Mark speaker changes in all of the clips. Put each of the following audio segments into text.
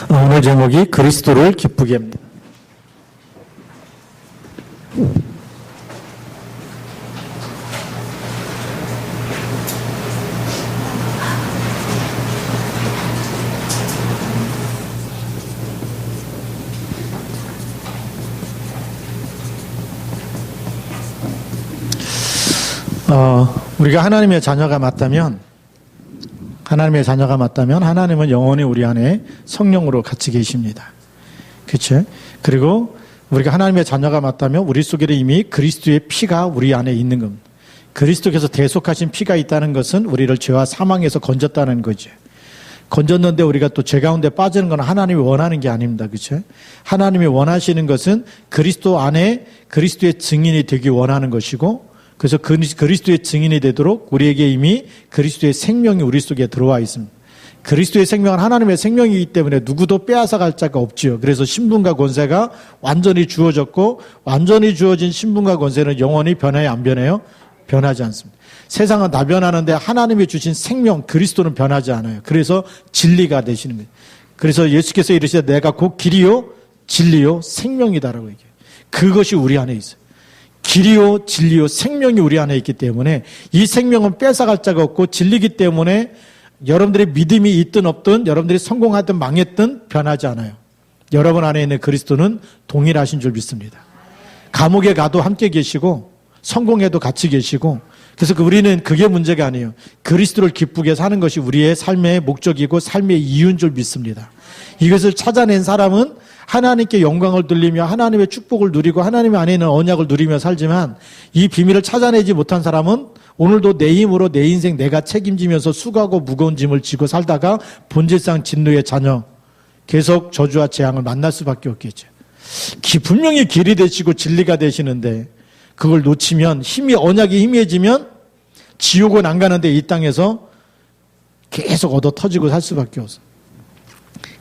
Speaker 1: 오늘 제목이 그리스도를 기쁘게 합니다. 우리가 하나님의 자녀가 맞다면 하나님은 영원히 우리 안에 성령으로 같이 계십니다. 그렇죠? 그리고 우리가 하나님의 자녀가 맞다면 우리 속에는 이미 그리스도의 피가 우리 안에 있는 겁니다. 그리스도께서 대속하신 피가 있다는 것은 우리를 죄와 사망에서 건졌다는 거죠. 건졌는데 우리가 또 죄 가운데 빠지는 건 하나님이 원하는 게 아닙니다. 그렇죠? 하나님이 원하시는 것은 그리스도 안에 그리스도의 증인이 되기 원하는 것이고, 그래서 그리스도의 증인이 되도록 우리에게 이미 그리스도의 생명이 우리 속에 들어와 있습니다. 그리스도의 생명은 하나님의 생명이기 때문에 누구도 빼앗아갈 자가 없지요. 그래서 신분과 권세가 완전히 주어졌고, 완전히 주어진 신분과 권세는 영원히 변해요, 안 변해요? 변하지 않습니다. 세상은 다 변하는데 하나님이 주신 생명 그리스도는 변하지 않아요. 그래서 진리가 되시는 거예요. 그래서 예수께서 이르시되 내가 곧 길이요 진리요 생명이다라고 얘기해요. 그것이 우리 안에 있어요. 길이요 진리요 생명이 우리 안에 있기 때문에 이 생명은 뺏어갈 자가 없고, 진리기 때문에 여러분들의 믿음이 있든 없든, 여러분들이 성공하든 망했든 변하지 않아요. 여러분 안에 있는 그리스도는 동일하신 줄 믿습니다. 감옥에 가도 함께 계시고 성공해도 같이 계시고, 그래서 우리는 그게 문제가 아니에요. 그리스도를 기쁘게 사는 것이 우리의 삶의 목적이고 삶의 이유인 줄 믿습니다. 이것을 찾아낸 사람은 하나님께 영광을 돌리며 하나님의 축복을 누리고 하나님 안에 있는 언약을 누리며 살지만, 이 비밀을 찾아내지 못한 사람은 오늘도 내 힘으로 내 인생 내가 책임지면서 수고하고 무거운 짐을 지고 살다가 본질상 진노의 자녀, 계속 저주와 재앙을 만날 수밖에 없겠죠. 분명히 길이 되시고 진리가 되시는데 그걸 놓치면, 언약이 희미해지면 지옥은 안 가는데 이 땅에서 계속 얻어 터지고 살 수밖에 없어.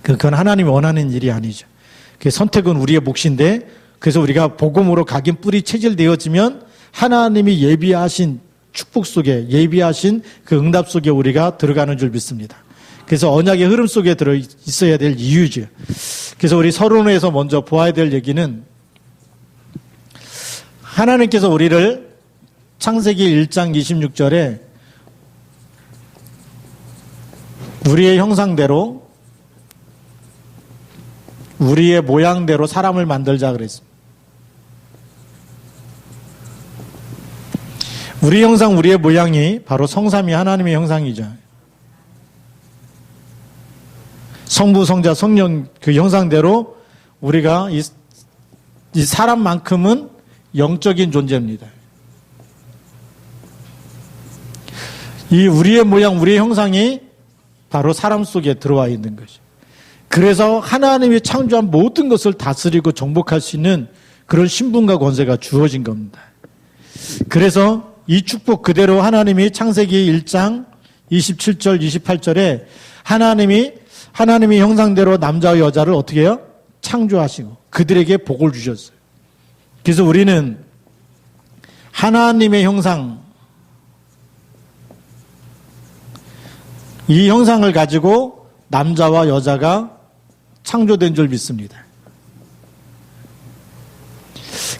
Speaker 1: 그건 하나님이 원하는 일이 아니죠. 그 선택은 우리의 몫인데, 그래서 우리가 복음으로 각인 뿌리 체질되어지면 하나님이 예비하신 축복 속에, 예비하신 그 응답 속에 우리가 들어가는 줄 믿습니다. 그래서 언약의 흐름 속에 들어 있어야 될 이유죠. 그래서 우리 서론에서 먼저 보아야 될 얘기는, 하나님께서 우리를 창세기 1장 26절에 우리의 형상대로, 우리의 모양대로 사람을 만들자 그랬습니다. 우리 형상, 우리의 모양이 바로 성삼위 하나님의 형상이죠. 성부, 성자, 성령 그 형상대로 우리가 이 사람만큼은 영적인 존재입니다. 이 우리의 모양, 우리의 형상이 바로 사람 속에 들어와 있는 것이죠. 그래서 하나님이 창조한 모든 것을 다스리고 정복할 수 있는 그런 신분과 권세가 주어진 겁니다. 그래서 이 축복 그대로 하나님이 창세기 1장 27절, 28절에 하나님이 형상대로 남자와 여자를 어떻게 해요? 창조하시고 그들에게 복을 주셨어요. 그래서 우리는 하나님의 형상, 이 형상을 가지고 남자와 여자가 창조된 줄 믿습니다.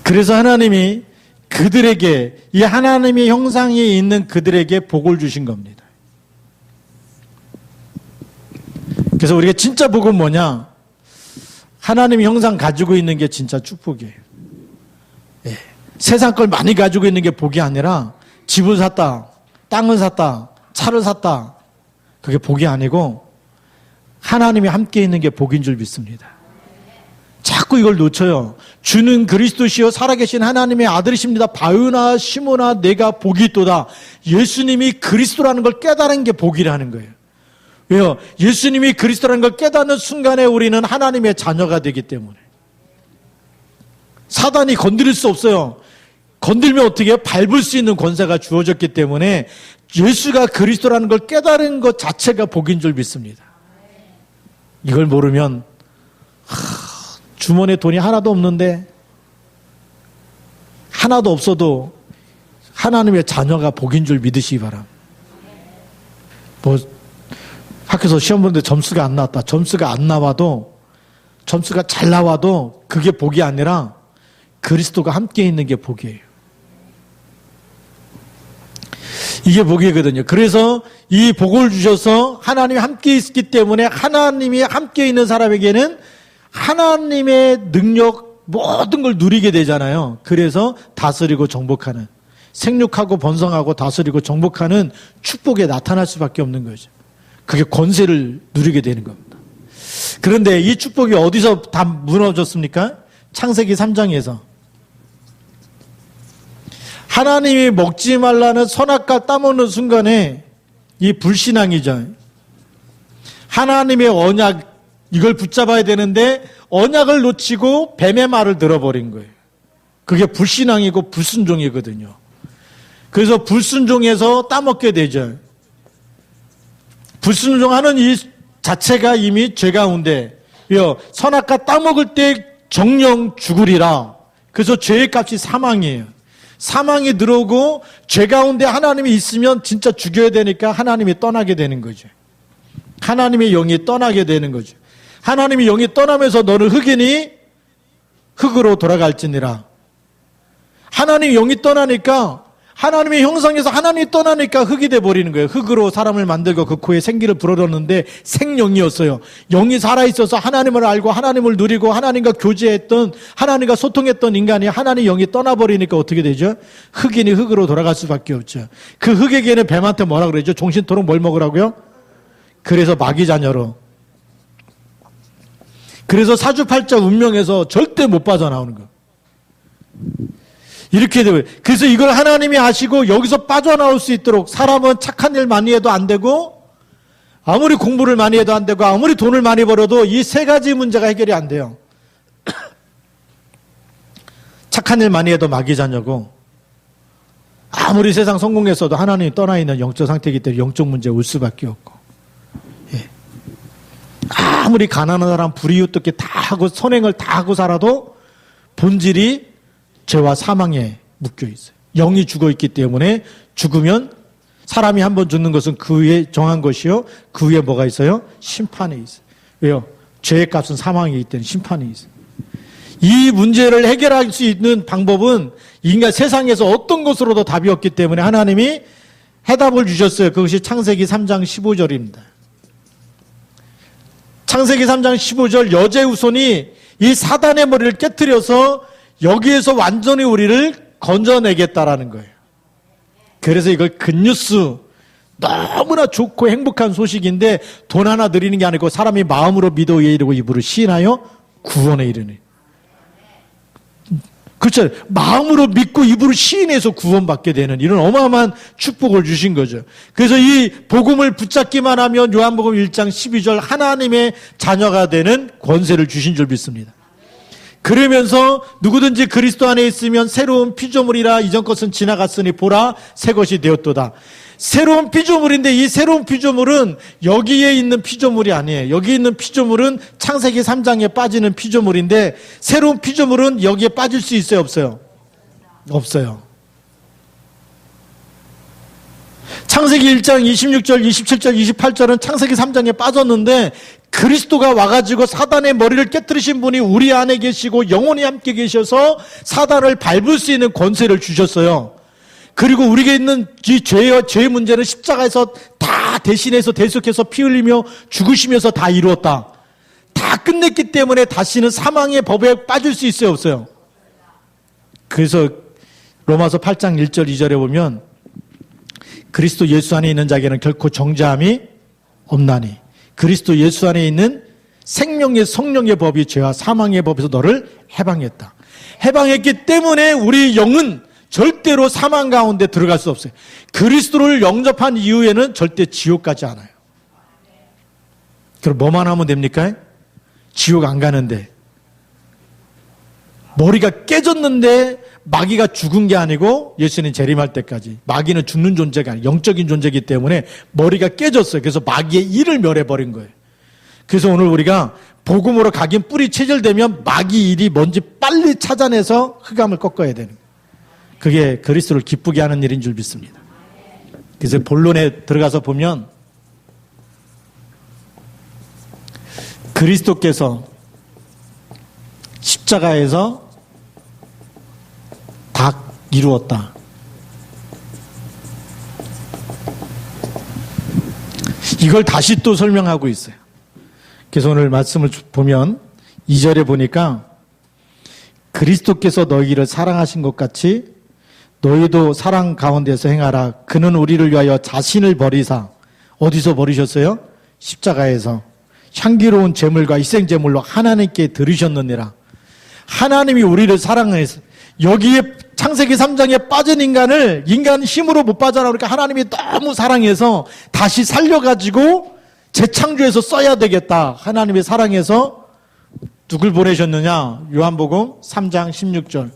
Speaker 1: 그래서 하나님이 그들에게, 이 하나님의 형상이 있는 그들에게 복을 주신 겁니다. 그래서 우리가 진짜 복은 뭐냐? 하나님의 형상 가지고 있는 게 진짜 축복이에요. 예. 세상 걸 많이 가지고 있는 게 복이 아니라, 집을 샀다, 땅을 샀다, 차를 샀다, 그게 복이 아니고 하나님이 함께 있는 게 복인 줄 믿습니다. 자꾸 이걸 놓쳐요. 주는 그리스도시요 살아계신 하나님의 아들이십니다. 바요나 시모나 내가 복이 있도다. 예수님이 그리스도라는 걸 깨달은 게 복이라는 거예요. 왜요? 예수님이 그리스도라는 걸 깨닫는 순간에 우리는 하나님의 자녀가 되기 때문에. 사단이 건드릴 수 없어요. 건들면 어떻게 해요? 밟을 수 있는 권세가 주어졌기 때문에 예수가 그리스도라는 걸 깨달은 것 자체가 복인 줄 믿습니다. 이걸 모르면 주머니에 돈이 하나도 없는데, 하나도 없어도 하나님의 자녀가 복인 줄 믿으시기 바랍니다. 학교에서 시험 보는데 점수가 안 나왔다. 점수가 안 나와도 점수가 잘 나와도 그게 복이 아니라 그리스도가 함께 있는 게 복이에요. 이게 복이거든요. 그래서 이 복을 주셔서 하나님이 함께 있기 때문에 하나님이 함께 있는 사람에게는 하나님의 능력 모든 걸 누리게 되잖아요. 그래서 다스리고 정복하는, 생육하고 번성하고 다스리고 정복하는 축복에 나타날 수밖에 없는 거죠. 그게 권세를 누리게 되는 겁니다. 그런데 이 축복이 어디서 다 무너졌습니까? 창세기 3장에서 하나님이 먹지 말라는 선악과 따먹는 순간에 이 불신앙이죠. 하나님의 언약, 이걸 붙잡아야 되는데 언약을 놓치고 뱀의 말을 들어버린 거예요. 그게 불신앙이고 불순종이거든요. 그래서 불순종에서 따먹게 되죠. 불순종하는 이 자체가 이미 죄 가운데, 선악과 따먹을 때 정령 죽으리라. 그래서 죄의 값이 사망이에요. 사망이 들어오고 죄 가운데 하나님이 있으면 진짜 죽여야 되니까 하나님이 떠나게 되는 거죠. 하나님의 영이 떠나게 되는 거죠. 하나님의 영이 떠나면서 너는 흙이니 흙으로 돌아갈지니라. 하나님의 영이 떠나니까, 하나님의 형상에서 하나님이 떠나니까 흙이 돼버리는 거예요. 흙으로 사람을 만들고 그 코에 생기를 불어넣었는데 생령이었어요. 영이 살아있어서 하나님을 알고 하나님을 누리고 하나님과 교제했던, 하나님과 소통했던 인간이 하나님의 영이 떠나버리니까 어떻게 되죠? 흙이니 흙으로 돌아갈 수밖에 없죠. 그 흙에게는 뱀한테 뭐라 그러죠? 종신토록 뭘 먹으라고요? 그래서 마귀 자녀로. 그래서 사주팔자 운명에서 절대 못 빠져나오는 거. 이렇게 되고요. 그래서 이걸 하나님이 아시고 여기서 빠져나올 수 있도록, 사람은 착한 일 많이 해도 안 되고 아무리 공부를 많이 해도 안 되고 아무리 돈을 많이 벌어도 이 세 가지 문제가 해결이 안 돼요. 착한 일 많이 해도 마귀 자녀고, 아무리 세상 성공했어도 하나님이 떠나 있는 영적 상태이기 때문에 영적 문제가 올 수밖에 없고, 아무리 가난한 사람 불이웃돕게 다 하고 선행을 다 하고 살아도 본질이 죄와 사망에 묶여 있어요. 영이 죽어 있기 때문에 죽으면, 사람이 한 번 죽는 것은 그 위에 정한 것이요, 그 위에 뭐가 있어요? 심판이 있어요. 왜요? 죄의 값은 사망이기 때문에 심판이 있어요. 이 문제를 해결할 수 있는 방법은 인간 세상에서 어떤 것으로도 답이 없기 때문에 하나님이 해답을 주셨어요. 그것이 창세기 3장 15절입니다. 창세기 3장 15절, 여자의 후손이 이 사단의 머리를 깨트려서 여기에서 완전히 우리를 건져내겠다라는 거예요. 그래서 이걸 굿뉴스, 너무나 좋고 행복한 소식인데 돈 하나 드리는 게 아니고 사람이 마음으로 믿어 이르고 입으로 시인하여 구원에 이르는. 그렇죠. 마음으로 믿고 입으로 시인해서 구원받게 되는 이런 어마어마한 축복을 주신 거죠. 그래서 이 복음을 붙잡기만 하면 요한복음 1장 12절 하나님의 자녀가 되는 권세를 주신 줄 믿습니다. 그러면서 누구든지 그리스도 안에 있으면 새로운 피조물이라, 이전 것은 지나갔으니 보라 새 것이 되었도다. 새로운 피조물인데 이 새로운 피조물은 여기에 있는 피조물이 아니에요. 여기 있는 피조물은 창세기 3장에 빠지는 피조물인데, 새로운 피조물은 여기에 빠질 수 있어요, 없어요? 없어요. 창세기 1장 26절, 27절, 28절은 창세기 3장에 빠졌는데 그리스도가 와가지고 사단의 머리를 깨뜨리신 분이 우리 안에 계시고 영원히 함께 계셔서 사단을 밟을 수 있는 권세를 주셨어요. 그리고 우리가 있는 이 죄의 문제는 십자가에서 다 대신해서 대속해서 피 흘리며 죽으시면서 다 이루었다. 다 끝냈기 때문에 다시는 사망의 법에 빠질 수 있어요, 없어요? 그래서 로마서 8장 1절 2절에 보면 그리스도 예수 안에 있는 자에게는 결코 정죄함이 없나니 그리스도 예수 안에 있는 생명의 성령의 법이 죄와 사망의 법에서 너를 해방했다. 해방했기 때문에 우리 영은 절대로 사망 가운데 들어갈 수 없어요. 그리스도를 영접한 이후에는 절대 지옥 가지 않아요. 그럼 뭐만 하면 됩니까? 지옥 안 가는데. 머리가 깨졌는데 마귀가 죽은 게 아니고, 예수님 재림할 때까지 마귀는 죽는 존재가 아니에요. 영적인 존재이기 때문에 머리가 깨졌어요. 그래서 마귀의 일을 멸해버린 거예요. 그래서 오늘 우리가 복음으로 각인 뿌리 체질되면 마귀 일이 뭔지 빨리 찾아내서 흑암을 꺾어야 되는 거예요. 그게 그리스도를 기쁘게 하는 일인 줄 믿습니다. 그래서 본론에 들어가서 보면 그리스도께서 십자가에서 다 이루었다. 이걸 다시 또 설명하고 있어요. 그래서 오늘 말씀을 보면 2절에 보니까 그리스도께서 너희를 사랑하신 것 같이 너희도 사랑 가운데서 행하라. 그는 우리를 위하여 자신을 버리사. 어디서 버리셨어요? 십자가에서 향기로운 제물과 희생제물로 하나님께 드리셨느니라. 하나님이 우리를 사랑해서 여기에 창세기 3장에 빠진 인간을 인간 힘으로 못 빠져나오니까 그러니까 하나님이 너무 사랑해서 다시 살려가지고 재창조해서 써야 되겠다. 하나님이 사랑해서 누굴 보내셨느냐? 요한복음 3장 16절.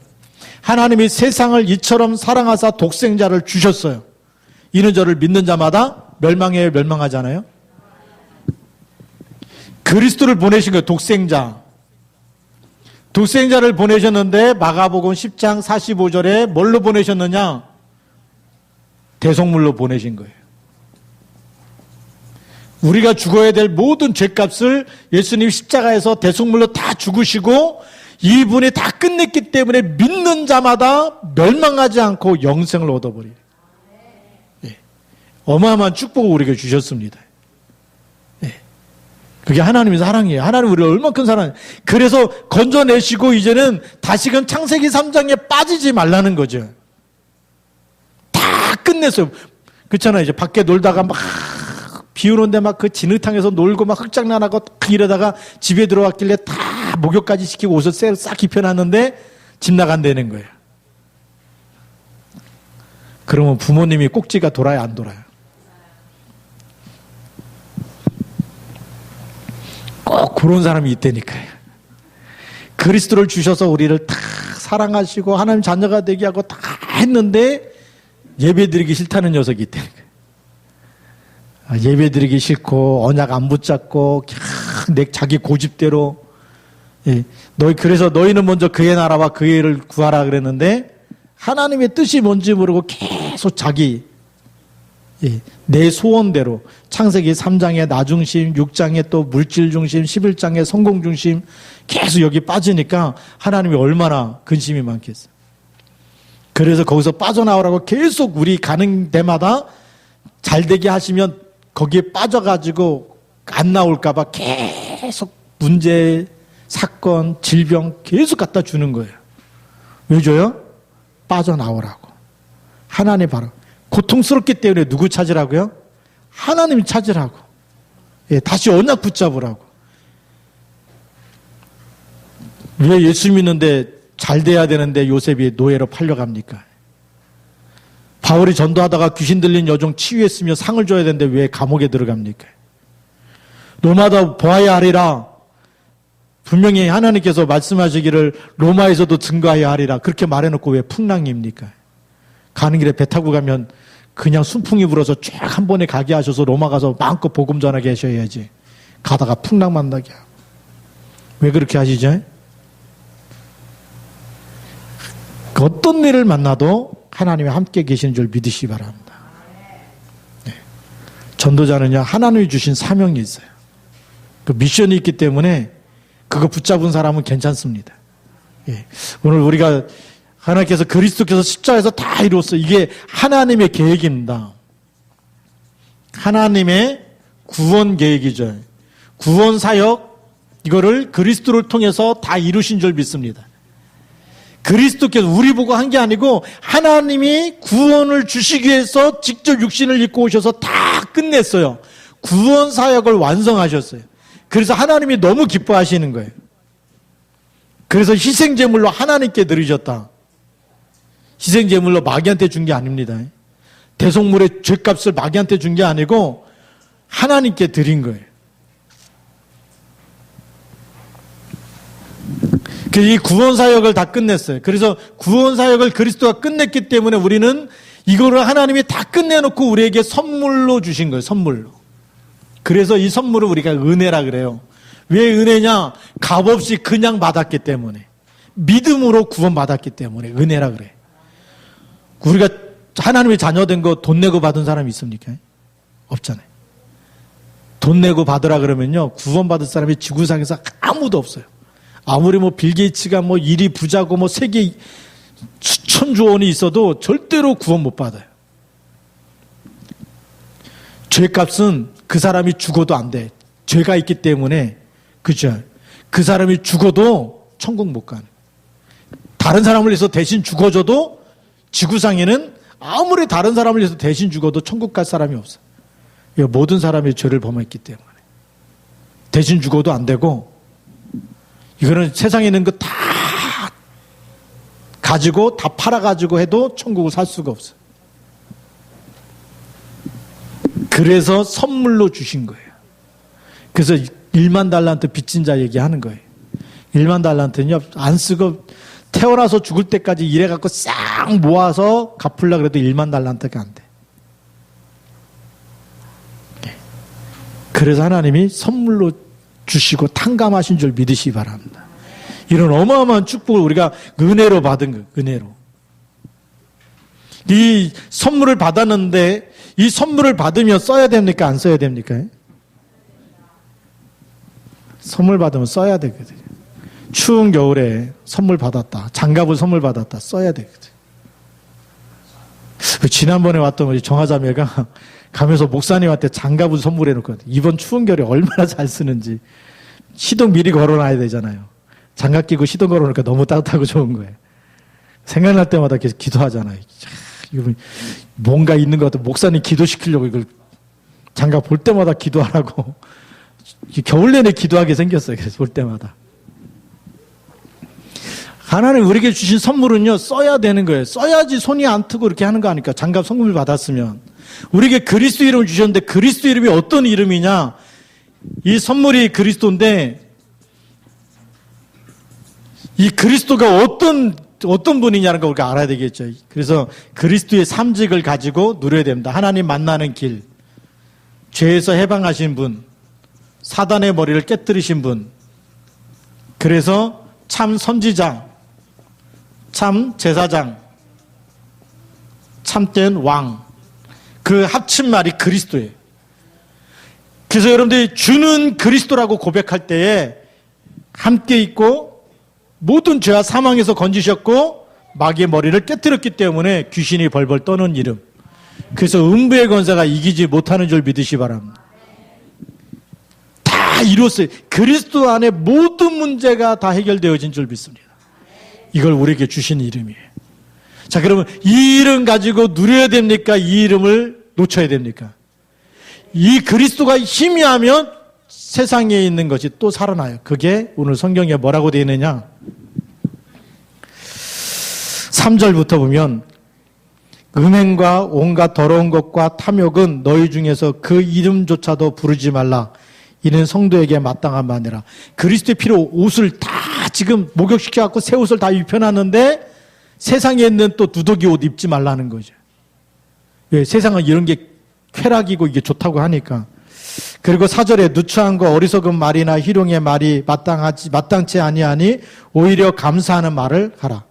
Speaker 1: 하나님이 세상을 이처럼 사랑하사 독생자를 주셨어요. 이는 저를 믿는 자마다 멸망해요, 멸망하잖아요. 그리스도를 보내신 거예요. 독생자를 보내셨는데 마가복음 10장 45절에 뭘로 보내셨느냐? 대속물로 보내신 거예요. 우리가 죽어야 될 모든 죄값을 예수님 십자가에서 대속물로 다 죽으시고 이분이 다 끝냈기 때문에 믿는 자마다 멸망하지 않고 영생을 얻어버려요. 예. 어마어마한 축복을 우리에게 주셨습니다. 예. 그게 하나님의 사랑이에요. 하나님 우리를 얼마나 큰 사랑이에요. 그래서 건져내시고 이제는 다시금 창세기 3장에 빠지지 말라는 거죠. 다 끝냈어요. 그렇잖아요. 이제 밖에 놀다가 막 비 오는데 막 그 진흙탕에서 놀고 막 흙장난하고 이러다가 집에 들어왔길래 다 목욕까지 시키고 옷을 싹 입혀놨는데 집 나간다는 거예요. 그러면 부모님이 꼭지가 돌아요, 안 돌아요? 꼭 그런 사람이 있다니까요. 그리스도를 주셔서 우리를 다 사랑하시고 하나님 자녀가 되게 하고 다 했는데 예배드리기 싫다는 녀석이 있다니까요. 예배드리기 싫고 언약 안 붙잡고 자기 고집대로. 예. 그래서 너희는 먼저 그의 나라와 그의 일을 구하라 그랬는데 하나님의 뜻이 뭔지 모르고 계속 자기 내 소원대로 창세기 3장의 나 중심, 6장의 또 물질 중심, 11장의 성공 중심 계속 여기 빠지니까 하나님이 얼마나 근심이 많겠어요. 그래서 거기서 빠져나오라고 계속 우리 가는 데마다 잘 되게 하시면 거기에 빠져가지고 안 나올까봐 계속 문제, 사건, 질병 계속 갖다 주는 거예요. 왜 줘요? 빠져나오라고. 하나님 바로. 고통스럽기 때문에 누구 찾으라고요? 하나님 찾으라고. 예, 다시 언약 붙잡으라고. 왜 예수 믿는데 잘 돼야 되는데 요셉이 노예로 팔려갑니까? 바울이 전도하다가 귀신 들린 여종 치유했으며 상을 줘야 되는데 왜 감옥에 들어갑니까? 로마다 보아야 하리라. 분명히 하나님께서 말씀하시기를 로마에서도 증거하여야 하리라. 그렇게 말해놓고 왜 풍랑입니까? 가는 길에 배 타고 가면 그냥 순풍이 불어서 쫙 한 번에 가게 하셔서 로마 가서 마음껏 복음 전하게 하셔야지. 가다가 풍랑 만나게 하고. 왜 그렇게 하시죠? 어떤 일을 만나도 하나님이 함께 계시는 줄 믿으시기 바랍니다. 네. 전도자는요, 하나님이 주신 사명이 있어요. 그 미션이 있기 때문에 그거 붙잡은 사람은 괜찮습니다. 예. 오늘 우리가 하나님께서 그리스도께서 십자가에서 다 이루었어요. 이게 하나님의 계획입니다. 하나님의 구원 계획이죠. 구원 사역, 이거를 그리스도를 통해서 다 이루신 줄 믿습니다. 그리스도께서 우리 보고 한 게 아니고 하나님이 구원을 주시기 위해서 직접 육신을 입고 오셔서 다 끝냈어요. 구원 사역을 완성하셨어요. 그래서 하나님이 너무 기뻐하시는 거예요. 그래서 희생제물로 하나님께 드리셨다. 희생제물로 마귀한테 준 게 아닙니다. 대속물의 죄값을 마귀한테 준 게 아니고 하나님께 드린 거예요. 이 구원사역을 다 끝냈어요. 그래서 구원사역을 그리스도가 끝냈기 때문에 우리는 이거를 하나님이 다 끝내놓고 우리에게 선물로 주신 거예요. 선물로. 그래서 이 선물을 우리가 은혜라 그래요. 왜 은혜냐? 값없이 그냥 받았기 때문에. 믿음으로 구원받았기 때문에 은혜라 그래. 우리가 하나님의 자녀된 거 돈 내고 받은 사람이 있습니까? 없잖아요. 돈 내고 받으라 그러면요, 구원받을 사람이 지구상에서 아무도 없어요. 아무리 뭐 빌 게이츠가 뭐 일이 부자고 뭐 세계 수천조 원이 있어도 절대로 구원 못 받아요. 죄값은 그 사람이 죽어도 안 돼. 죄가 있기 때문에, 그죠? 그 사람이 죽어도 천국 못 가는. 다른 사람을 위해서 대신 죽어줘도 지구상에는 아무리 다른 사람을 위해서 대신 죽어도 천국 갈 사람이 없어. 모든 사람이 죄를 범했기 때문에. 대신 죽어도 안 되고, 이거는 세상에 있는 거 다 가지고, 다 팔아가지고 해도 천국을 살 수가 없어. 그래서 선물로 주신 거예요. 그래서 1만 달란트 빚진 자 얘기하는 거예요. 1만 달란트는요, 안 쓰고 태어나서 죽을 때까지 일해갖고 싹 모아서 갚으려고 해도 1만 달란트가 안 돼. 그래서 하나님이 선물로 주시고 탕감하신 줄 믿으시기 바랍니다. 이런 어마어마한 축복을 우리가 은혜로 받은 거예요. 은혜로. 이 선물을 받았는데 이 선물을 받으면 써야 됩니까? 안 써야 됩니까? 선물 받으면 써야 되거든요. 추운 겨울에 선물 받았다. 장갑을 선물 받았다. 써야 되거든요. 지난번에 왔던 우리 정화자매가 가면서 목사님한테 장갑을 선물해 놓거든요. 이번 추운 겨울에 얼마나 잘 쓰는지. 시동 미리 걸어놔야 되잖아요. 장갑 끼고 시동 걸어놓으니까 너무 따뜻하고 좋은 거예요. 생각날 때마다 계속 기도하잖아요. 뭔가 있는 것 같아. 목사님 기도시키려고 이걸 장갑 볼 때마다 기도하라고. 겨울 내내 기도하게 생겼어요. 그래서 볼 때마다. 하나님 우리에게 주신 선물은요, 써야 되는 거예요. 써야지 손이 안 트고 이렇게 하는 거 아닙니까? 장갑 선물을 받았으면. 우리에게 그리스도 이름을 주셨는데 그리스도 이름이 어떤 이름이냐? 이 선물이 그리스도인데 이 그리스도가 어떤 분이냐는 걸 우리가 알아야 되겠죠. 그래서 그리스도의 삼직을 가지고 누려야 됩니다. 하나님 만나는 길, 죄에서 해방하신 분, 사단의 머리를 깨뜨리신 분, 그래서 참 선지자, 참 제사장, 참된 왕, 그 합친 말이 그리스도예요. 그래서 여러분들이 주는 그리스도라고 고백할 때에 함께 있고 모든 죄와 사망에서 건지셨고 마귀의 머리를 깨뜨렸기 때문에 귀신이 벌벌 떠는 이름. 그래서 음부의 권세가 이기지 못하는 줄 믿으시 바랍니다. 다 이뤘어요. 그리스도 안에 모든 문제가 다 해결되어진 줄 믿습니다. 이걸 우리에게 주신 이름이에요. 자, 그러면 이 이름 가지고 누려야 됩니까? 이 이름을 놓쳐야 됩니까? 이 그리스도가 희미하면 세상에 있는 것이 또 살아나요. 그게 오늘 성경에 뭐라고 되어 있느냐? 3절부터 보면 음행과 온갖 더러운 것과 탐욕은 너희 중에서 그 이름조차도 부르지 말라. 이는 성도에게 마땅한 바니라. 그리스도의 피로 옷을 다 지금 목욕시켜갖고 새 옷을 다 입혀놨는데 세상에 있는 또 누더기 옷 입지 말라는 거죠. 왜? 세상은 이런 게 쾌락이고 이게 좋다고 하니까. 그리고 4절에 누추함과 어리석은 말이나 희롱의 말이 마땅치 아니하니 오히려 감사하는 말을 하라.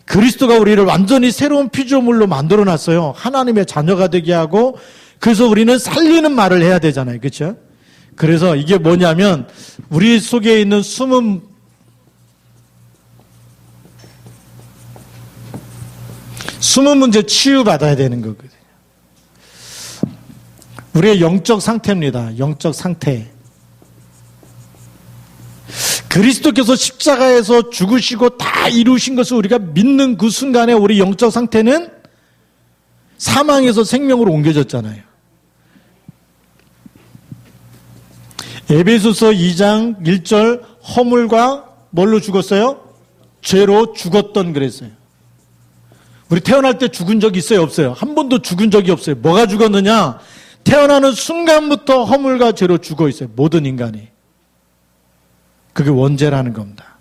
Speaker 1: 그리스도가 우리를 완전히 새로운 피조물로 만들어놨어요. 하나님의 자녀가 되게 하고, 그래서 우리는 살리는 말을 해야 되잖아요. 그렇죠? 그래서 이게 뭐냐면 우리 속에 있는 숨은 문제 치유받아야 되는 거거든요. 우리의 영적 상태입니다. 영적 상태. 그리스도께서 십자가에서 죽으시고 다 이루신 것을 우리가 믿는 그 순간에 우리 영적 상태는 사망에서 생명으로 옮겨졌잖아요. 에베소서 2장 1절 허물과 뭘로 죽었어요? 죄로 죽었던 그랬어요. 우리 태어날 때 죽은 적이 있어요? 없어요? 한 번도 죽은 적이 없어요. 뭐가 죽었느냐? 태어나는 순간부터 허물과 죄로 죽어 있어요. 모든 인간이. 그게 원죄라는 겁니다.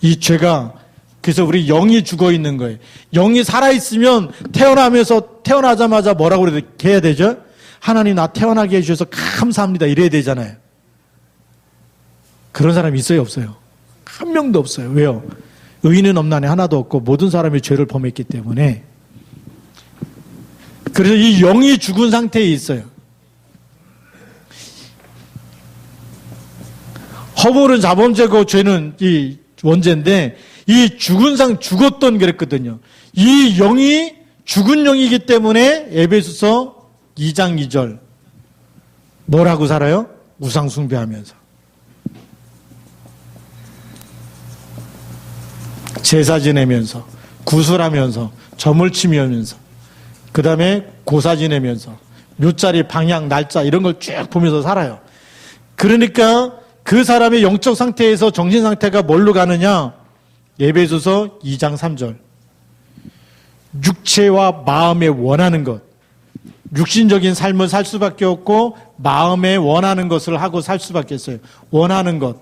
Speaker 1: 이 죄가, 그래서 우리 영이 죽어 있는 거예요. 영이 살아있으면 태어나자마자 뭐라고 해야 되죠? 하나님 나 태어나게 해주셔서 감사합니다. 이래야 되잖아요. 그런 사람이 있어요? 없어요? 한 명도 없어요. 왜요? 의인은 없나니 하나도 없고 모든 사람이 죄를 범했기 때문에. 그래서 이 영이 죽은 상태에 있어요. 허물은 자범죄고 죄는 이 원죄인데 이 죽었던 그랬거든요. 이 영이 죽은 영이기 때문에 에베소서 2장 2절 뭐라고 살아요? 우상 숭배하면서 제사 지내면서 구슬하면서 점을 치면서 그 다음에 고사 지내면서 묘자리 방향 날짜 이런 걸 쭉 보면서 살아요. 그러니까 그 사람의 영적 상태에서 정신 상태가 뭘로 가느냐? 에베소서 2장 3절 육체와 마음에 원하는 것, 육신적인 삶을 살 수밖에 없고 마음에 원하는 것을 하고 살 수밖에 없어요. 원하는 것,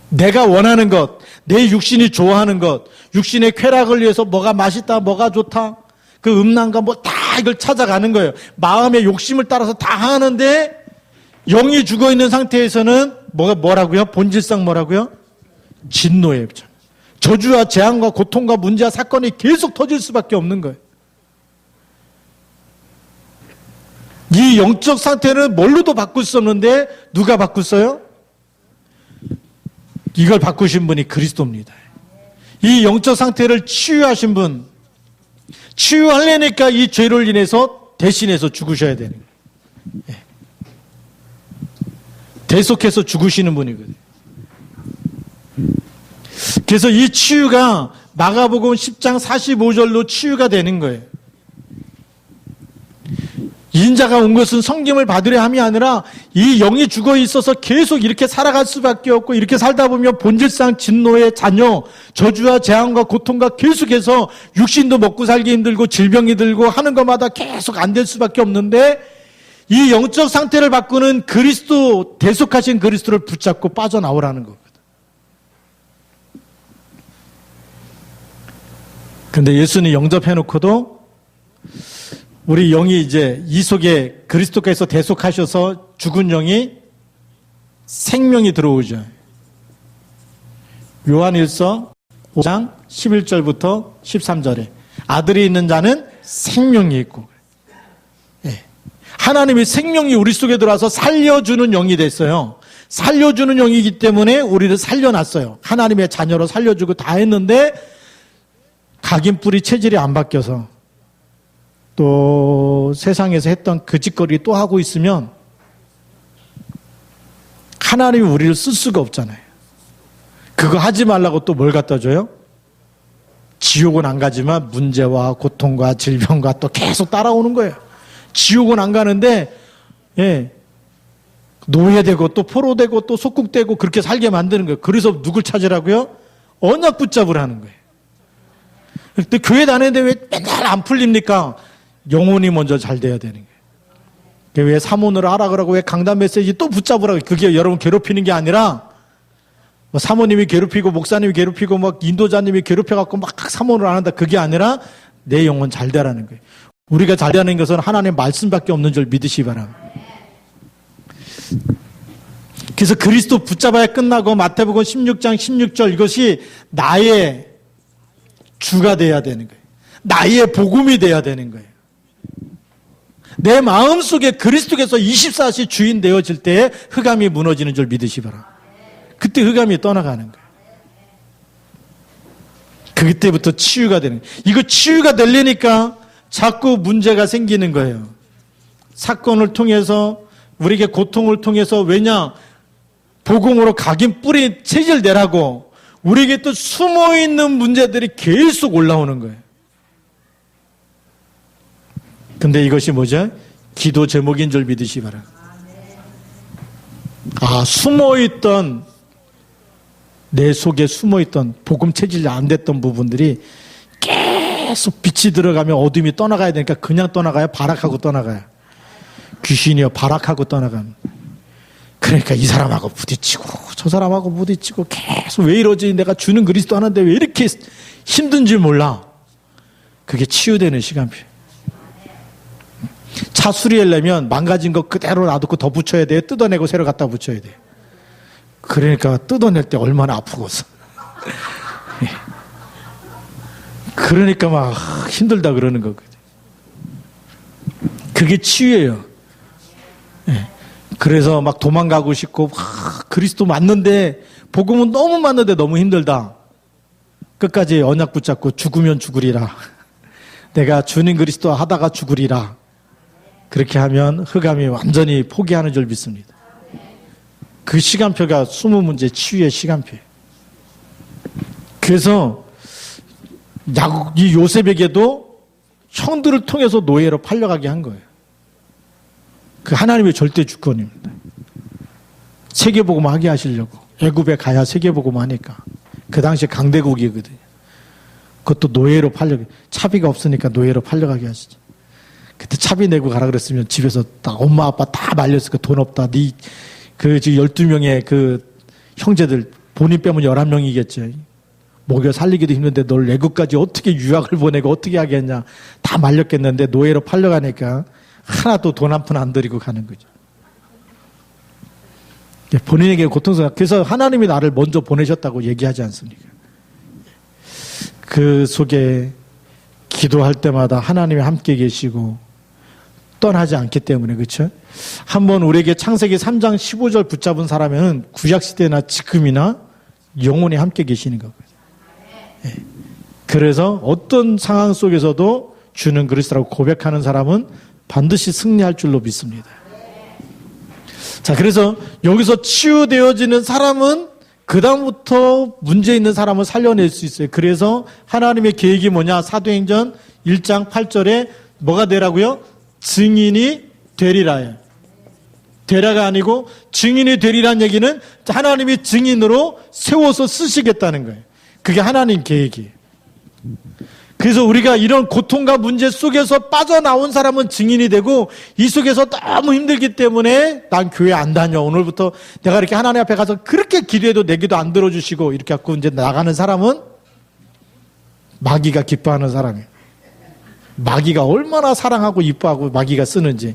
Speaker 1: 내가 원하는 것, 내 육신이 좋아하는 것, 육신의 쾌락을 위해서 뭐가 맛있다, 뭐가 좋다, 그 음란과 뭐 다 이걸 찾아가는 거예요. 마음의 욕심을 따라서 다 하는데 영이 죽어 있는 상태에서는 뭐라고요? 본질상 뭐라고요? 진노예요. 저주와 재앙과 고통과 문제와 사건이 계속 터질 수밖에 없는 거예요. 이 영적 상태는 뭘로도 바꿀 수 없는데 누가 바꿨어요? 이걸 바꾸신 분이 그리스도입니다. 이 영적 상태를 치유하신 분, 치유하려니까 이 죄를 인해서 대신해서 죽으셔야 되는 거예요. 대속해서 죽으시는 분이거든요. 그래서 이 치유가 마가복음 10장 45절로 치유가 되는 거예요. 인자가 온 것은 성김을 받으려 함이 아니라 이 영이 죽어 있어서 계속 이렇게 살아갈 수밖에 없고 이렇게 살다 보면 본질상 진노의 자녀, 저주와 재앙과 고통과 계속해서 육신도 먹고 살기 힘들고 질병이 들고 하는 것마다 계속 안 될 수밖에 없는데 이 영적 상태를 바꾸는 그리스도, 대속하신 그리스도를 붙잡고 빠져나오라는 거거든. 근데 예수님 영접해놓고도 우리 영이 이제 이 속에 그리스도께서 대속하셔서 죽은 영이 생명이 들어오죠. 요한일서 5장 11절부터 13절에 아들이 있는 자는 생명이 있고, 하나님의 생명이 우리 속에 들어와서 살려주는 영이 됐어요. 살려주는 영이기 때문에 우리를 살려놨어요. 하나님의 자녀로 살려주고 다 했는데 각인 뿌리 체질이 안 바뀌어서 또 세상에서 했던 그 짓거리 또 하고 있으면 하나님이 우리를 쓸 수가 없잖아요. 그거 하지 말라고 또 뭘 갖다 줘요? 지옥은 안 가지만 문제와 고통과 질병과 또 계속 따라오는 거예요. 지옥은 안 가는데 노예되고 또 포로되고 또 속국되고 그렇게 살게 만드는 거예요. 그래서 누굴 찾으라고요? 언약 붙잡으라는 거예요. 근데 교회 다니는데 왜 맨날 안 풀립니까? 영혼이 먼저 잘 돼야 되는 거예요. 왜 사모를 하라 그러고 왜 강단 메시지 또 붙잡으라고. 그게 여러분 괴롭히는 게 아니라 뭐 사모님이 괴롭히고 목사님이 괴롭히고 막 인도자님이 괴롭혀갖고 막 사모를 안 한다. 그게 아니라 내 영혼 잘 되라는 거예요. 우리가 잘 되는 것은 하나님의 말씀밖에 없는 줄 믿으시기 바랍니다. 그래서 그리스도 붙잡아야 끝나고 마태복음 16장 16절 이것이 나의 주가 돼야 되는 거예요. 나의 복음이 돼야 되는 거예요. 내 마음속에 그리스도께서 24시 주인 되어질 때에 흑암이 무너지는 줄 믿으시기 바랍니다. 그때 흑암이 떠나가는 거예요. 그때부터 치유가 되는 거예요. 이거 치유가 되려니까 자꾸 문제가 생기는 거예요. 사건을 통해서 우리에게 고통을 통해서 왜냐? 복음으로 각인 뿌리 체질되라고 우리에게 또 숨어있는 문제들이 계속 올라오는 거예요. 근데 이것이 뭐죠? 기도 제목인 줄 믿으시기 바랍니다. 숨어있던 내 속에 숨어있던 복음 체질이 안 됐던 부분들이 계속 빛이 들어가면 어둠이 떠나가야 되니까 그냥 떠나가요? 발악하고 떠나가요? 귀신이요 발악하고 떠나가면. 그러니까 이 사람하고 부딪히고 저 사람하고 부딪히고 계속 왜 이러지? 내가 주는 그리스도 하는데 왜 이렇게 힘든지 몰라. 그게 치유되는 시간 필요해요. 차 수리하려면 망가진 거 그대로 놔두고 더 붙여야 돼요? 뜯어내고 새로 갖다 붙여야 돼요? 그러니까 뜯어낼 때 얼마나 아프겠어. 그러니까 막 힘들다 그러는 거거든요. 그게 치유예요. 그래서 막 도망가고 싶고 그리스도 맞는데 복음은 너무 맞는데 너무 힘들다. 끝까지 언약 붙잡고 죽으면 죽으리라. 내가 주님 그리스도 하다가 죽으리라. 그렇게 하면 흑암이 완전히 포기하는 줄 믿습니다. 그 시간표가 20문제 치유의 시간표예요. 그래서 이 요셉에게도 형들을 통해서 노예로 팔려가게 한 거예요. 그 하나님의 절대 주권입니다. 세계복음 하게 하시려고. 애굽에 가야 세계복음 하니까. 그 당시 강대국이거든요. 그것도 노예로 팔려, 차비가 없으니까 노예로 팔려가게 하시죠. 그때 차비 내고 가라 그랬으면 집에서 다 엄마 아빠 다 말렸을 거 돈 없다. 지금 12명의 그 형제들 본인 빼면 11명이겠죠. 먹여 살리기도 힘든데 널 애국까지 어떻게 유학을 보내고 어떻게 하겠냐. 다 말렸겠는데 노예로 팔려가니까 하나도 돈 한 푼 안 들이고 가는 거죠. 본인에게 고통스러워. 그래서 하나님이 나를 먼저 보내셨다고 얘기하지 않습니까? 그 속에 기도할 때마다 하나님이 함께 계시고 떠나지 않기 때문에, 그렇죠? 한번 우리에게 창세기 3장 15절 붙잡은 사람은 구약시대나 지금이나 영원히 함께 계시는 거거든요. 예. 그래서 어떤 상황 속에서도 주는 그리스도라고 고백하는 사람은 반드시 승리할 줄로 믿습니다. 자, 그래서 여기서 치유되어지는 사람은 그 다음부터 문제 있는 사람을 살려낼 수 있어요. 그래서 하나님의 계획이 뭐냐? 사도행전 1장 8절에 뭐가 되라고요? 증인이 되리라요. 되라가 아니고 증인이 되리라는 얘기는 하나님이 증인으로 세워서 쓰시겠다는 거예요. 그게 하나님 계획이에요. 그래서 우리가 이런 고통과 문제 속에서 빠져나온 사람은 증인이 되고, 이 속에서 너무 힘들기 때문에 난 교회 안 다녀. 오늘부터 내가 이렇게 하나님 앞에 가서 그렇게 기도해도 내 기도 안 들어주시고 이렇게 갖고 이제 나가는 사람은 마귀가 기뻐하는 사람이에요. 마귀가 얼마나 사랑하고 이뻐하고 마귀가 쓰는지.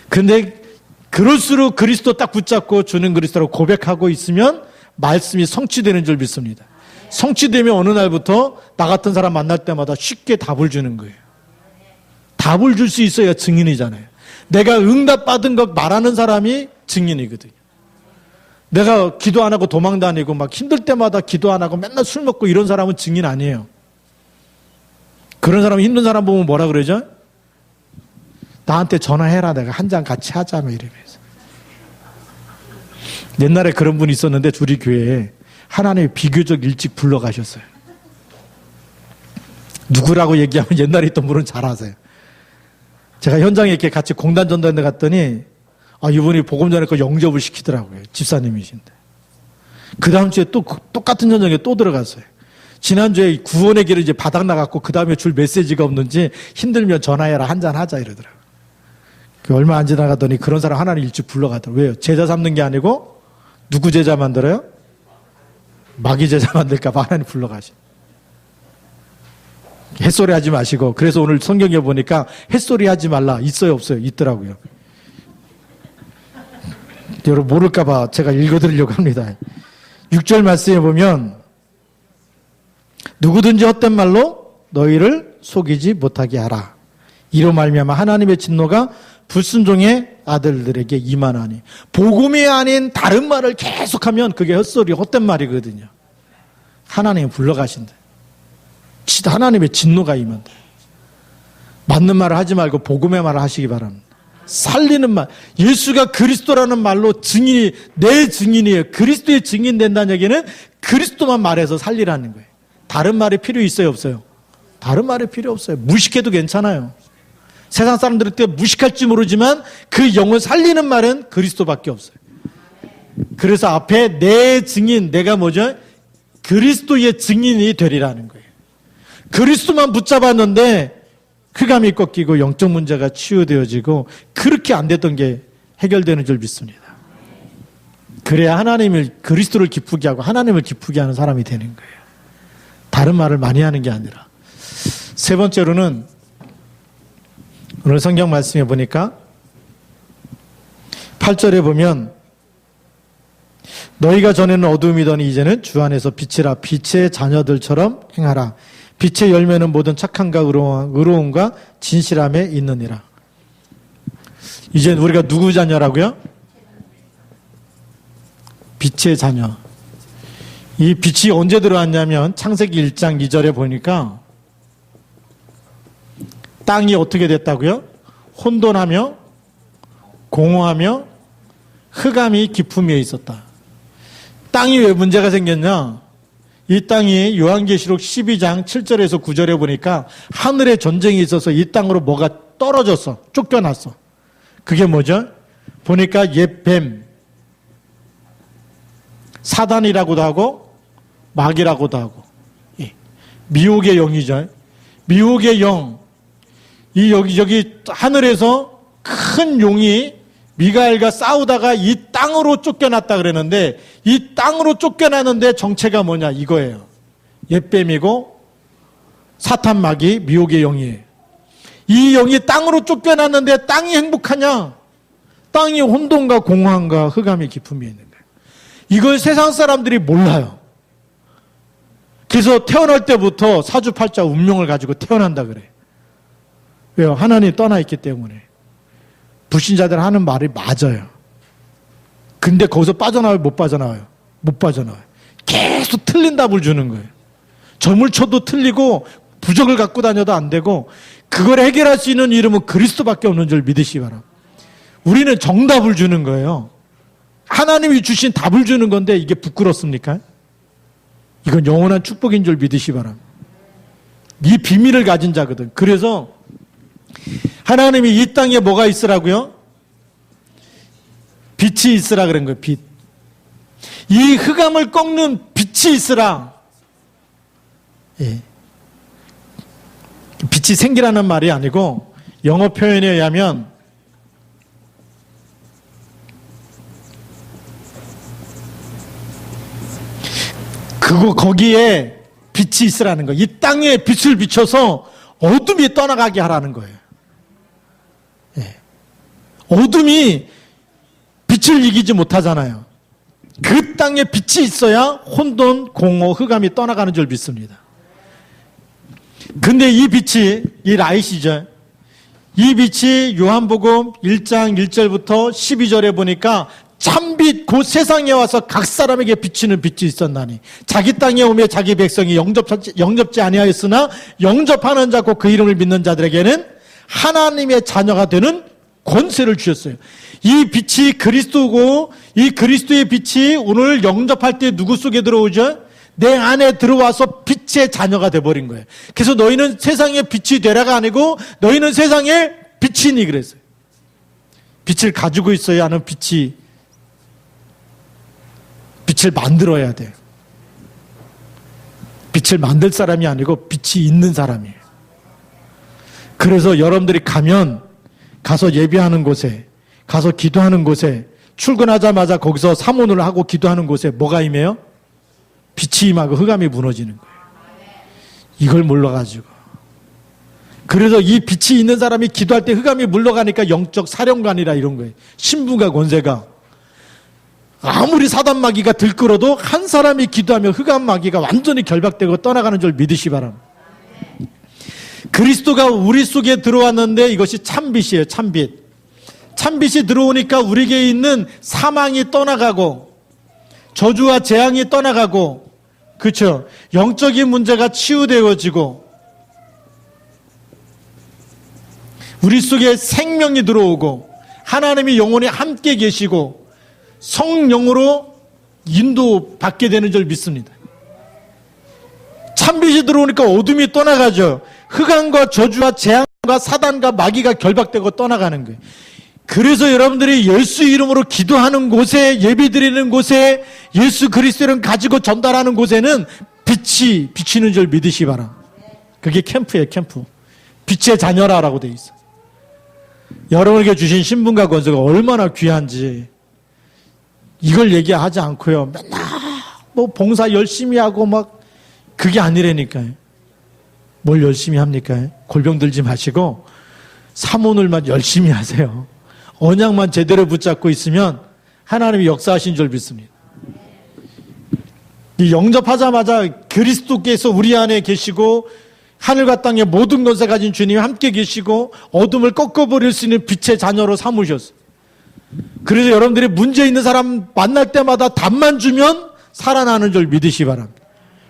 Speaker 1: 근데 그럴수록 그리스도 딱 붙잡고 주는 그리스도로 고백하고 있으면 말씀이 성취되는 줄 믿습니다. 성취되면 어느 날부터 나 같은 사람 만날 때마다 쉽게 답을 주는 거예요. 답을 줄 수 있어야 증인이잖아요. 내가 응답받은 것 말하는 사람이 증인이거든요. 내가 기도 안 하고 도망 다니고 막 힘들 때마다 기도 안 하고 맨날 술 먹고 이런 사람은 증인 아니에요. 그런 사람, 힘든 사람 보면 뭐라 그러죠? 나한테 전화해라. 내가 한 잔 같이 하자. 이러면서. 옛날에 그런 분이 있었는데 우리 교회에 하나님이 비교적 일찍 불러가셨어요. 누구라고 얘기하면 옛날에 있던 분은 잘 아세요. 제가 현장에 이렇게 같이 공단 전단에 갔더니 이분이 복음 전에 그 영접을 시키더라고요. 집사님이신데. 그 다음 주에 또 똑같은 현장에 또 들어갔어요. 지난주에 구원의 길을 이제 바닥 나갔고 그 다음에 줄 메시지가 없는지 힘들면 전화해라. 한잔 하자 이러더라고요. 얼마 안 지나가더니 그런 사람 하나님 일찍 불러가더라고요. 왜요? 제자 삼는 게 아니고 누구 제자 만들어요? 마귀 제자 만들까봐 하나님 불러가시. 햇소리 하지 마시고. 그래서 오늘 성경에 보니까 햇소리 하지 말라. 있어요 없어요? 있더라고요. 여러분 모를까봐 제가 읽어드리려고 합니다. 6절 말씀에 보면 누구든지 헛된 말로 너희를 속이지 못하게 하라. 이로 말미암아 하나님의 진노가 불순종의 아들들에게 임하나니. 복음이 아닌 다른 말을 계속하면 그게 헛소리, 헛된 말이거든요. 하나님이 불러가신다. 하나님의 진노가 임한다. 맞는 말을 하지 말고 복음의 말을 하시기 바랍니다. 살리는 말. 예수가 그리스도라는 말로 증인이, 내 증인이에요. 그리스도의 증인 된다는 얘기는 그리스도만 말해서 살리라는 거예요. 다른 말이 필요 있어요 없어요? 다른 말이 필요 없어요. 무식해도 괜찮아요. 세상 사람들은 때 무식할지 모르지만 그 영을 살리는 말은 그리스도밖에 없어요. 그래서 앞에 내 증인, 내가 뭐죠? 그리스도의 증인이 되리라는 거예요. 그리스도만 붙잡았는데 흑암이 꺾이고 영적 문제가 치유되어지고 그렇게 안 됐던 게 해결되는 줄 믿습니다. 그래야 하나님을, 그리스도를 기쁘게 하고 하나님을 기쁘게 하는 사람이 되는 거예요. 다른 말을 많이 하는 게 아니라. 세 번째로는 오늘 성경 말씀에 보니까 8절에 보면 너희가 전에는 어둠이더니 이제는 주 안에서 빛이라. 빛의 자녀들처럼 행하라. 빛의 열매는 모든 착함과 의로움과 진실함에 있느니라. 이제 우리가 누구 자녀라고요? 빛의 자녀. 이 빛이 언제 들어왔냐면 창세기 1장 2절에 보니까 땅이 어떻게 됐다고요? 혼돈하며 공허하며 흑암이 깊음 위에 있었다. 땅이 왜 문제가 생겼냐? 이 땅이 요한계시록 12장 7절에서 9절에 보니까 하늘에 전쟁이 있어서 이 땅으로 뭐가 떨어졌어. 쫓겨났어. 그게 뭐죠? 보니까 옛뱀, 사단이라고도 하고 마귀라고도 하고 미혹의 영이죠. 미혹의 영. 이 여기 하늘에서 큰 용이 미가엘과 싸우다가 이 땅으로 쫓겨났다 그랬는데 이 땅으로 쫓겨났는데 정체가 뭐냐 이거예요. 옛뱀이고 사탄 마귀 미혹의 영이에요. 이 영이 땅으로 쫓겨났는데 땅이 행복하냐? 땅이 혼돈과 공허함과 흑암이 깊음이 있는 거예요. 이걸 세상 사람들이 몰라요. 그래서 태어날 때부터 사주팔자 운명을 가지고 태어난다 그래. 왜요? 하나님이 떠나 있기 때문에. 불신자들 하는 말이 맞아요. 근데 거기서 빠져나와요? 못 빠져나와요? 못 빠져나와요. 계속 틀린 답을 주는 거예요. 점을 쳐도 틀리고 부적을 갖고 다녀도 안 되고 그걸 해결할 수 있는 이름은 그리스도밖에 없는 줄 믿으시기 바랍니다. 우리는 정답을 주는 거예요. 하나님이 주신 답을 주는 건데 이게 부끄럽습니까? 이건 영원한 축복인 줄 믿으시기 바랍니다. 이 비밀을 가진 자거든. 그래서 하나님이 이 땅에 뭐가 있으라고요? 빛이 있으라 그런 거예요. 빛. 이 흑암을 꺾는 빛이 있으라. 예. 빛이 생기라는 말이 아니고 영어 표현에 의하면 거기에 빛이 있으라는 거예요. 이 땅에 빛을 비춰서 어둠이 떠나가게 하라는 거예요. 예. 어둠이 빛을 이기지 못하잖아요. 그 땅에 빛이 있어야 혼돈, 공허, 흑암이 떠나가는 줄 믿습니다. 근데 이 빛이, 이 라이시죠. 이 빛이 요한복음 1장 1절부터 12절에 보니까 참빛 곧 세상에 와서 각 사람에게 비치는 빛이 있었나니 자기 땅에 오며 자기 백성이 영접지 아니하였으나 영접하는 자 곧 그 이름을 믿는 자들에게는 하나님의 자녀가 되는 권세를 주셨어요. 이 빛이 그리스도고 이 그리스도의 빛이 오늘 영접할 때 누구 속에 들어오죠? 내 안에 들어와서 빛의 자녀가 돼버린 거예요. 그래서 너희는 세상의 빛이 되라가 아니고 너희는 세상의 빛이니 그랬어요. 빛을 가지고 있어야 하는 빛을 만들어야 돼요. 빛을 만들 사람이 아니고 빛이 있는 사람이에요. 그래서 여러분들이 가서 예배하는 곳에, 가서 기도하는 곳에, 출근하자마자 거기서 사모를 하고 기도하는 곳에 뭐가 임해요? 빛이 임하고 흑암이 무너지는 거예요. 이걸 몰라가지고. 그래서 이 빛이 있는 사람이 기도할 때 흑암이 물러가니까 영적 사령관이라 이런 거예요. 신분과 권세가. 아무리 사단 마귀가 들끓어도 한 사람이 기도하면 흑암 마귀가 완전히 결박되고 떠나가는 줄 믿으시 바랍니다. 그리스도가 우리 속에 들어왔는데 이것이 참빛이에요. 참빛. 참빛이 들어오니까 우리에게 있는 사망이 떠나가고 저주와 재앙이 떠나가고 그렇죠. 영적인 문제가 치유되어지고 우리 속에 생명이 들어오고 하나님이 영원히 함께 계시고 성령으로 인도받게 되는 줄 믿습니다. 참빛이 들어오니까 어둠이 떠나가죠. 흑암과 저주와 재앙과 사단과 마귀가 결박되고 떠나가는 거예요. 그래서 여러분들이 예수 이름으로 기도하는 곳에 예배드리는 곳에 예수 그리스도를 가지고 전달하는 곳에는 빛이 비치는 줄 믿으시 바랍니다. 그게 캠프예요. 캠프. 빛의 자녀라라고 되어 있어요. 여러분에게 주신 신분과 권세가 얼마나 귀한지 이걸 얘기하지 않고요. 맨날 뭐 봉사 열심히 하고 막 그게 아니라니까요. 뭘 열심히 합니까? 골병 들지 마시고 사모늘만 열심히 하세요. 언약만 제대로 붙잡고 있으면 하나님이 역사하신 줄 믿습니다. 이 영접하자마자 그리스도께서 우리 안에 계시고 하늘과 땅의 모든 것을 가진 주님이 함께 계시고 어둠을 꺾어버릴 수 있는 빛의 자녀로 삼으셨어요. 그래서 여러분들이 문제 있는 사람 만날 때마다 답만 주면 살아나는 줄 믿으시 바랍니다.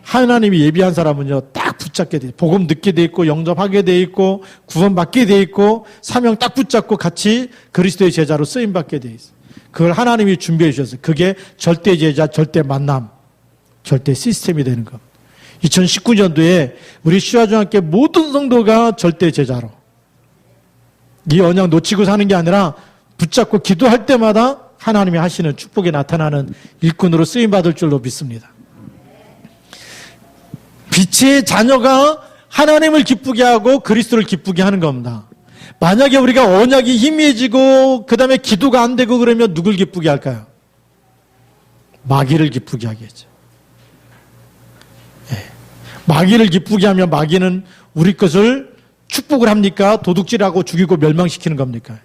Speaker 1: 하나님이 예비한 사람은요, 딱 붙잡게 돼. 복음 듣게 돼 있고, 영접하게 돼 있고, 구원받게 돼 있고, 사명 딱 붙잡고 같이 그리스도의 제자로 쓰임받게 돼 있어요. 그걸 하나님이 준비해 주셨어요. 그게 절대 제자, 절대 만남, 절대 시스템이 되는 겁니다. 2019년도에 우리 시화중학교 모든 성도가 절대 제자로. 이 언약 놓치고 사는 게 아니라 붙잡고 기도할 때마다 하나님이 하시는 축복이 나타나는 일꾼으로 쓰임받을 줄로 믿습니다. 빛의 자녀가 하나님을 기쁘게 하고 그리스도를 기쁘게 하는 겁니다. 만약에 우리가 언약이 희미해지고 그 다음에 기도가 안 되고 그러면 누굴 기쁘게 할까요? 마귀를 기쁘게 하겠죠. 예. 마귀를 기쁘게 하면 마귀는 우리 것을 축복을 합니까? 도둑질하고 죽이고 멸망시키는 겁니까?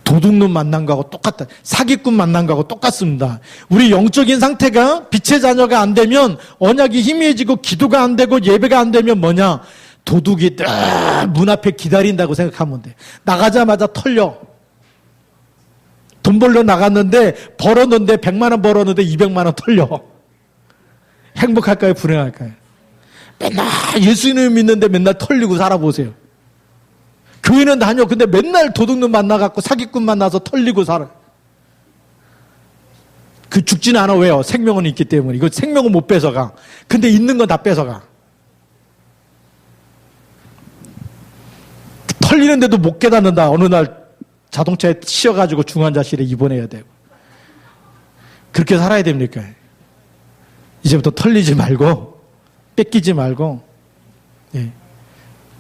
Speaker 1: 도둑놈 만난 거하고 똑같다. 사기꾼 만난 거하고 똑같습니다. 우리 영적인 상태가 빛의 자녀가 안 되면 언약이 희미해지고 기도가 안 되고 예배가 안 되면 뭐냐? 도둑이 문 앞에 기다린다고 생각하면 돼. 나가자마자 털려. 돈 벌러 나갔는데 벌었는데 100만 원 벌었는데 200만 원 털려. 행복할까요? 불행할까요? 맨날 예수님을 믿는데 맨날 털리고 살아보세요. 교회는 다녀. 근데 맨날 도둑놈 만나갖고 사기꾼 만나서 털리고 살아. 그 죽지는 않아. 왜요? 생명은 있기 때문에. 이거 생명은 못 뺏어가. 근데 있는 건 다 뺏어가. 털리는데도 못 깨닫는다. 어느 날 자동차에 치여가지고 중환자실에 입원해야 되고. 그렇게 살아야 됩니까? 이제부터 털리지 말고, 뺏기지 말고, 예.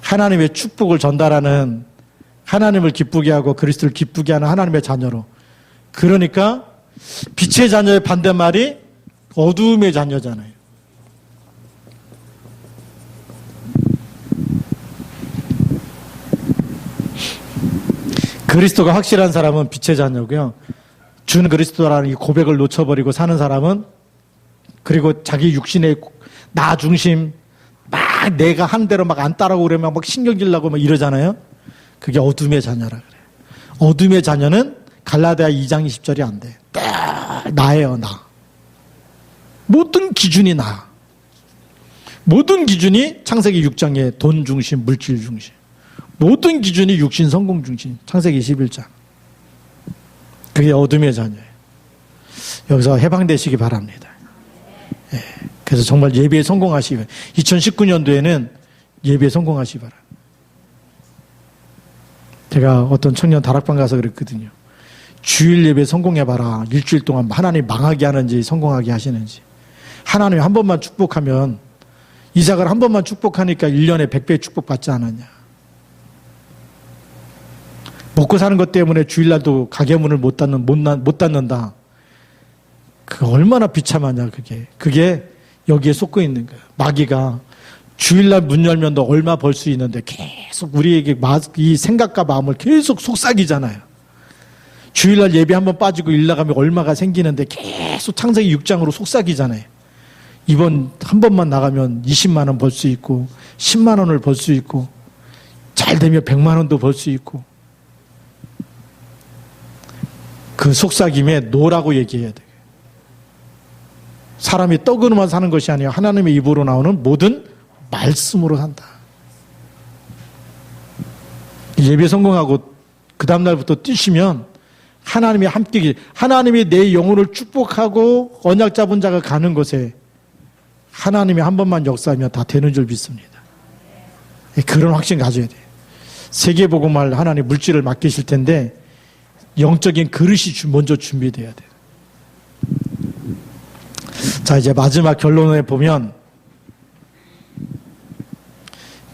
Speaker 1: 하나님의 축복을 전달하는, 하나님을 기쁘게 하고 그리스도를 기쁘게 하는 하나님의 자녀로. 그러니까 빛의 자녀의 반대말이 어두움의 자녀잖아요. 그리스도가 확실한 사람은 빛의 자녀고요. 주는 그리스도라는 이 고백을 놓쳐버리고 사는 사람은, 그리고 자기 육신의 나 중심, 막 내가 한 대로 막 안 따라오고 그러면 막 신경질 나고 막 이러잖아요. 그게 어둠의 자녀라 그래요. 어둠의 자녀는 갈라디아 2장 20절이 안 돼. 딱 나예요, 나. 모든 기준이 나. 모든 기준이 창세기 6장의 돈 중심, 물질 중심. 모든 기준이 육신 성공 중심. 창세기 21장. 그게 어둠의 자녀예요. 여기서 해방되시기 바랍니다. 예. 그래서 정말 예배에 성공하시기 바랍니다. 2019년도에는 예배에 성공하시기 바랍니다. 제가 어떤 청년 다락방 가서 그랬거든요. 주일 예배 성공해봐라. 일주일 동안 하나님 망하게 하는지 성공하게 하시는지. 하나님이 한 번만 축복하면, 이삭을 한 번만 축복하니까 1년에 100배 축복받지 않았냐. 먹고 사는 것 때문에 주일날도 가게 문을 못 닫는다. 그 얼마나 비참하냐, 그게. 그게 여기에 쏟고 있는 거예요. 마귀가 주일날 문 열면 너 얼마 벌 수 있는데 계속 우리에게 이 생각과 마음을 계속 속삭이잖아요. 주일날 예배 한번 빠지고 일 나가면 얼마가 생기는데 계속 창세기 6장으로 속삭이잖아요. 이번 한 번만 나가면 20만 원 벌 수 있고 10만 원을 벌 수 있고 잘 되면 100만 원도 벌 수 있고. 그 속삭임에 노라고 얘기해야 돼요. 사람이 떡으로만 사는 것이 아니라 하나님의 입으로 나오는 모든 말씀으로 산다. 예배 성공하고 그 다음날부터 뛰시면 하나님이 함께, 하나님이 내 영혼을 축복하고 언약 잡은 자가 가는 곳에 하나님이 한 번만 역사하면 다 되는 줄 믿습니다. 그런 확신 가져야 돼요. 세계복음할 하나님 물질을 맡기실 텐데 영적인 그릇이 먼저 준비돼야 돼요. 자, 이제 마지막 결론에 보면,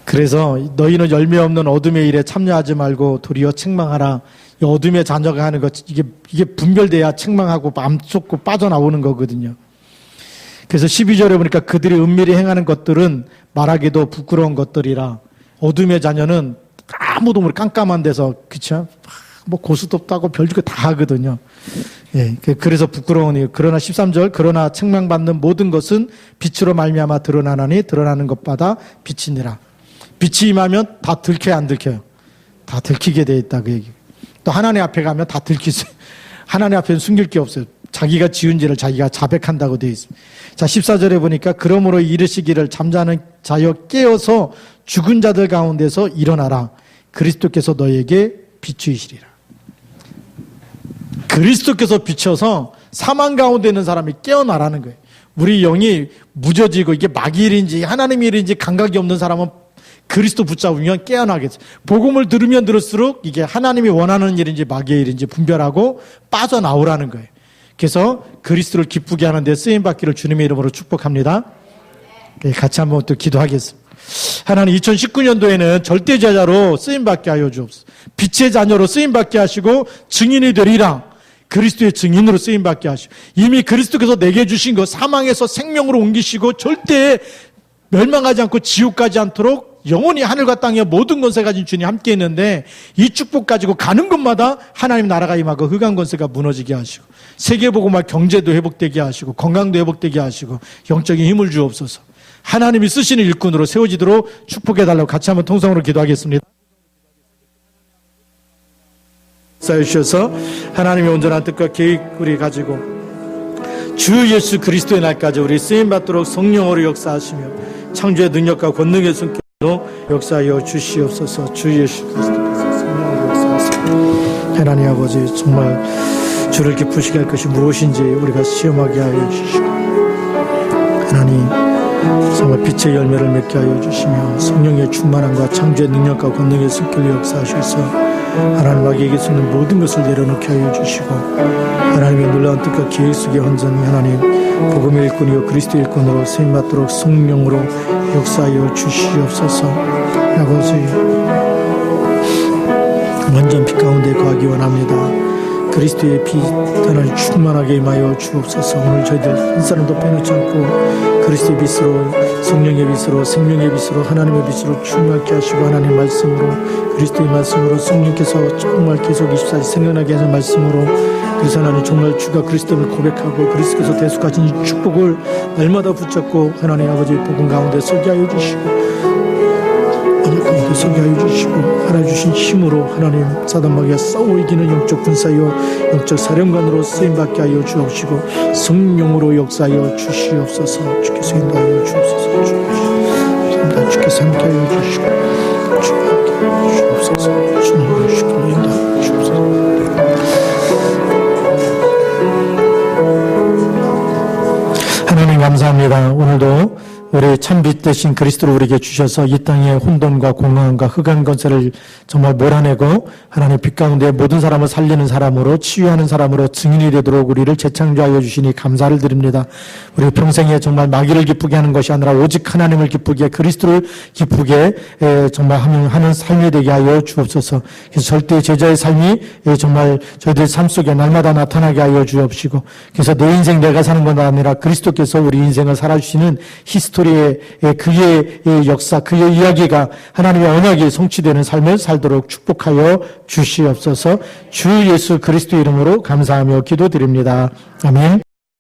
Speaker 1: 그래서 너희는 열매 없는 어둠의 일에 참여하지 말고 도리어 책망하라. 이 어둠의 자녀가 하는 것, 이게 분별돼야 책망하고 마음 쏟고 빠져나오는 거거든요. 그래서 12절에 보니까 그들이 은밀히 행하는 것들은 말하기도 부끄러운 것들이라. 어둠의 자녀는 아무도 모르게 깜깜한 데서, 그쵸? 뭐 고수도 없다고 별짓거 다 하거든요. 예, 그래서 부끄러우니. 그러나 13절, 그러나 책망받는 모든 것은 빛으로 말미암아 드러나나니 드러나는 것마다 빛이니라. 빛이 임하면 다 들켜요, 안 들켜요? 다 들키게 돼 있다, 그 얘기. 또 하나님 앞에 가면 다 들키세요. 하나님 앞에는 숨길 게 없어요. 자기가 지은 죄를 자기가 자백한다고 되어 있습니다. 자, 14절에 보니까 그러므로 이르시기를 잠자는 자여 깨어서 죽은 자들 가운데서 일어나라. 그리스도께서 너에게 비추이시리라. 그리스도께서 비춰서 사망 가운데 있는 사람이 깨어나라는 거예요. 우리 영이 무뎌지고 이게 마귀 일인지 하나님 일인지 감각이 없는 사람은 그리스도 붙잡으면 깨어나겠어요. 복음을 들으면 들을수록 이게 하나님이 원하는 일인지 마귀의 일인지 분별하고 빠져나오라는 거예요. 그래서 그리스도를 기쁘게 하는 데 쓰임받기를 주님의 이름으로 축복합니다. 같이 한번 또 기도하겠습니다. 하나님 2019년도에는 절대제자로 쓰임받게 하여 주옵소서. 빛의 자녀로 쓰임받게 하시고 증인이 되리라. 그리스도의 증인으로 쓰임받게 하시고 이미 그리스도께서 내게 주신 것 사망에서 생명으로 옮기시고 절대 멸망하지 않고 지옥 가지 않도록 영원히 하늘과 땅의 모든 권세 가진 주님 함께 있는데 이 축복 가지고 가는 곳마다 하나님 나라가 임하고 흑암 권세가 무너지게 하시고 세계복음화 경제도 회복되게 하시고 건강도 회복되게 하시고 영적인 힘을 주옵소서. 하나님이 쓰시는 일꾼으로 세워지도록 축복해달라고 같이 한번 통성으로 기도하겠습니다. 쌓여주셔서 하나님의 온전한 뜻과 계획을 가지고 주 예수 그리스도의 날까지 우리 쓰임받도록 성령으로 역사하시며 창조의 능력과 권능의 손길로 역사하여 주시옵소서. 주 예수 그리스도께서 성령으로 역사하시며 하나님 아버지 정말 주를 기쁘시게 할 것이 무엇인지 우리가 시험하게 하여 주시고 하나님 정말 빛의 열매를 맺게 하여 주시며 성령의 충만함과 창조의 능력과 권능의 손길로 역사하셔서 하나님 마귀에게 쓰는 모든 것을 내려놓게 하여 주시고 하나님의 놀라운 뜻과 계획 속에 온전히 하나님 복음의 일꾼이요 그리스도의 일꾼으로 쓰임받도록 성령으로 역사하여 주시옵소서. 아버지 완전 빛 가운데 거하기 원합니다. 그리스도의 빛 하나님 충만하게 임하여 주옵소서. 오늘 저희들 한 사람도 빼놓지 않고 그리스도의 빛으로 성령의 빛으로 생명의 빛으로 하나님의 빛으로 충만하게 하시고 하나님 말씀으로 그리스도의 말씀으로 성령께서 정말 계속 24시 생각나게 하는 말씀으로 그래서 하나님 정말 주가 그리스도를 고백하고 그리스도께서 대속하신 이 축복을 날마다 붙잡고 하나님 아버지 복음 가운데 서게 하여 주시고 서게 하여 주시고 하나 주신 힘으로 하나님 사단마귀와 싸워 이기는 영적 군사요 영적 사령관으로 쓰임받게 하여 주옵시고 성령으로 역사하여 주시옵소서. 주께서 인도하여 주옵소서. 주께서 함께하여 주시고 주님께 주옵소서. 주님을 주께서 인도하여 주옵소서. 하나님 감사합니다. 오늘도 우리 참빛 대신 그리스도를 우리에게 주셔서 이 땅의 혼돈과 공허함과 흑암 권세를 정말 몰아내고 하나님 빛 가운데 모든 사람을 살리는 사람으로 치유하는 사람으로 증인이 되도록 우리를 재창조하여 주시니 감사를 드립니다. 우리 평생에 정말 마귀를 기쁘게 하는 것이 아니라 오직 하나님을 기쁘게 그리스도를 기쁘게 정말 하는 삶이 되게 하여 주옵소서. 그래서 절대 제자의 삶이 정말 저희들 삶 속에 날마다 나타나게 하여 주옵시고 그래서 내 인생 내가 사는 건 아니라 그리스도께서 우리 인생을 살아주시는 히스토리의 그의 역사, 그의 이야기가 하나님의 언약이 성취되는 삶을 살도록 축복하여 주시옵소서. 주 예수 그리스도 이름으로 감사하며 기도드립니다. 아멘.